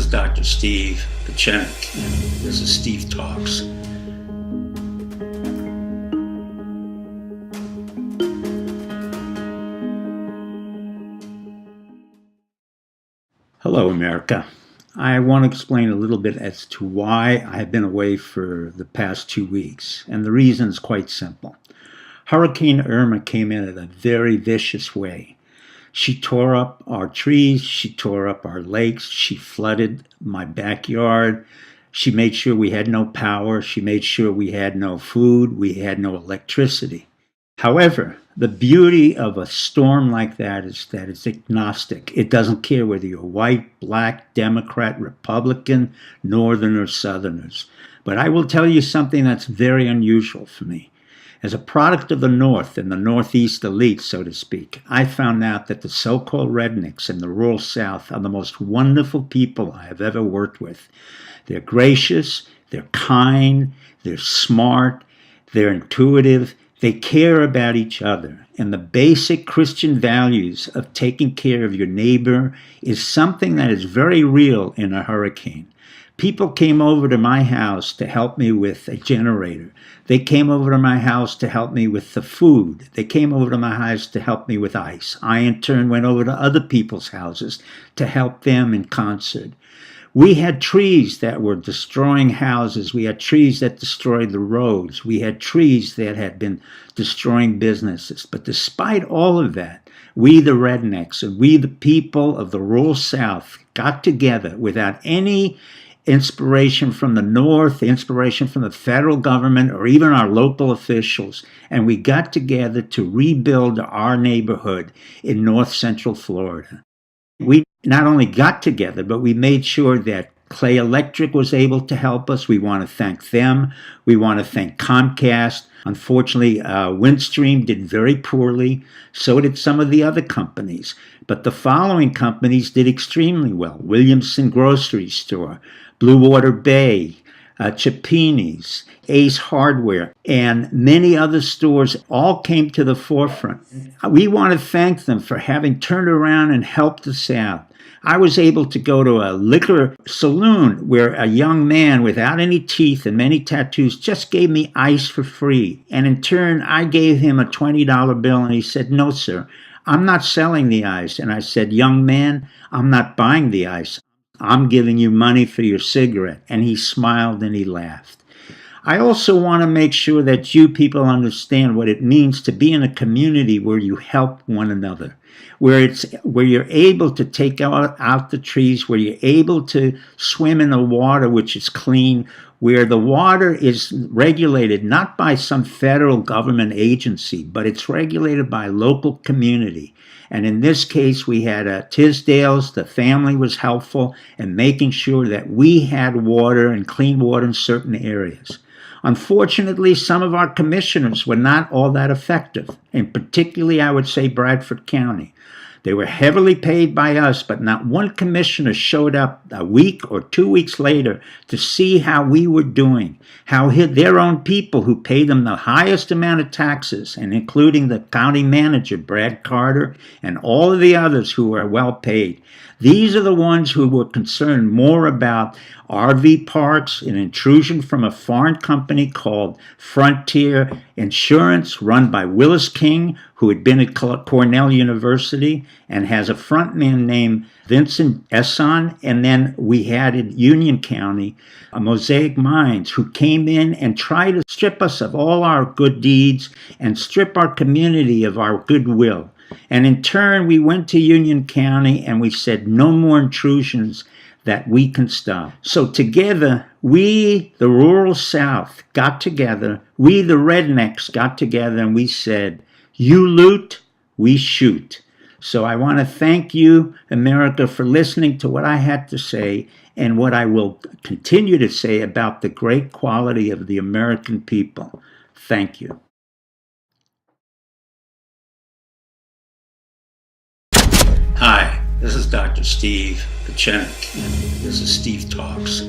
Dr. Steve Pachenik, and this is Steve Talks. Hello, America. I want to explain a little bit as to why I have been away for the past 2 weeks, and the reason is quite simple. Hurricane Irma came in a very vicious way. She tore up our trees, she tore up our lakes, she flooded my backyard, she made sure we had no power, she made sure we had no food, we had no electricity. However, the beauty of a storm like that is that it's agnostic. It doesn't care whether you're white, black, Democrat, Republican, Northern, or Southerners. But I will tell you something that's very unusual for me. As a product of the North and the Northeast elite, so to speak, I found out that the so-called rednecks in the rural South are the most wonderful people I have ever worked with. They're gracious, they're kind, they're smart, they're intuitive, they care about each other. And the basic Christian values of taking care of your neighbor is something that is very real in a hurricane. People came over to my house to help me with a generator. They came over to my house to help me with the food. They came over to my house to help me with ice. I, in turn, went over to other people's houses to help them in concert. We had trees that were destroying houses. We had trees that destroyed the roads. We had trees that had been destroying businesses. But despite all of that, we, the rednecks, and we, the people of the rural South, got together without any inspiration from the North, inspiration from the federal government, or even our local officials, and we got together to rebuild our neighborhood in north central Florida. We not only got together, but we made sure that Clay Electric was able to help us. We want to thank them. We want to thank Comcast. Unfortunately, Windstream did very poorly. So did some of the other companies. But the following companies did extremely well. Williamson Grocery Store, Blue Water Bay, Chipini's, Ace Hardware, and many other stores all came to the forefront. We want to thank them for having turned around and helped us out. I was able to go to a liquor saloon where a young man without any teeth and many tattoos just gave me ice for free. And in turn, I gave him a $20 bill and he said, "No, sir, I'm not selling the ice." And I said, "Young man, I'm not buying the ice. I'm giving you money for your cigarette." And he smiled and he laughed. I also want to make sure that you people understand what it means to be in a community where you help one another, where you're able to take out the trees, where you're able to swim in the water, which is clean, where the water is regulated not by some federal government agency, but it's regulated by local community. And in this case, we had Tisdale's. The family was helpful in making sure that we had water and clean water in certain areas. Unfortunately, some of our commissioners were not all that effective, and particularly, I would say, Bradford County. They were heavily paid by us, but not one commissioner showed up a week or 2 weeks later to see how we were doing, how their own people who paid them the highest amount of taxes, and including the county manager, Brad Carter, and all of the others who were well paid. These are the ones who were concerned more about RV parks, an intrusion from a foreign company called Frontier Insurance, run by Willis King, who had been at Cornell University and has a frontman named Vincent Esson. And then we had in Union County, Mosaic Mines, who came in and tried to strip us of all our good deeds and strip our community of our goodwill. And in turn, we went to Union County and we said, no more intrusions that we can stop. So together, we, the rural South, got together. We, the rednecks, got together and we said, you loot, we shoot. So I want to thank you, America, for listening to what I had to say and what I will continue to say about the great quality of the American people. Thank you. Hi, this is Dr. Steve Pachenik, and this is Steve Talks.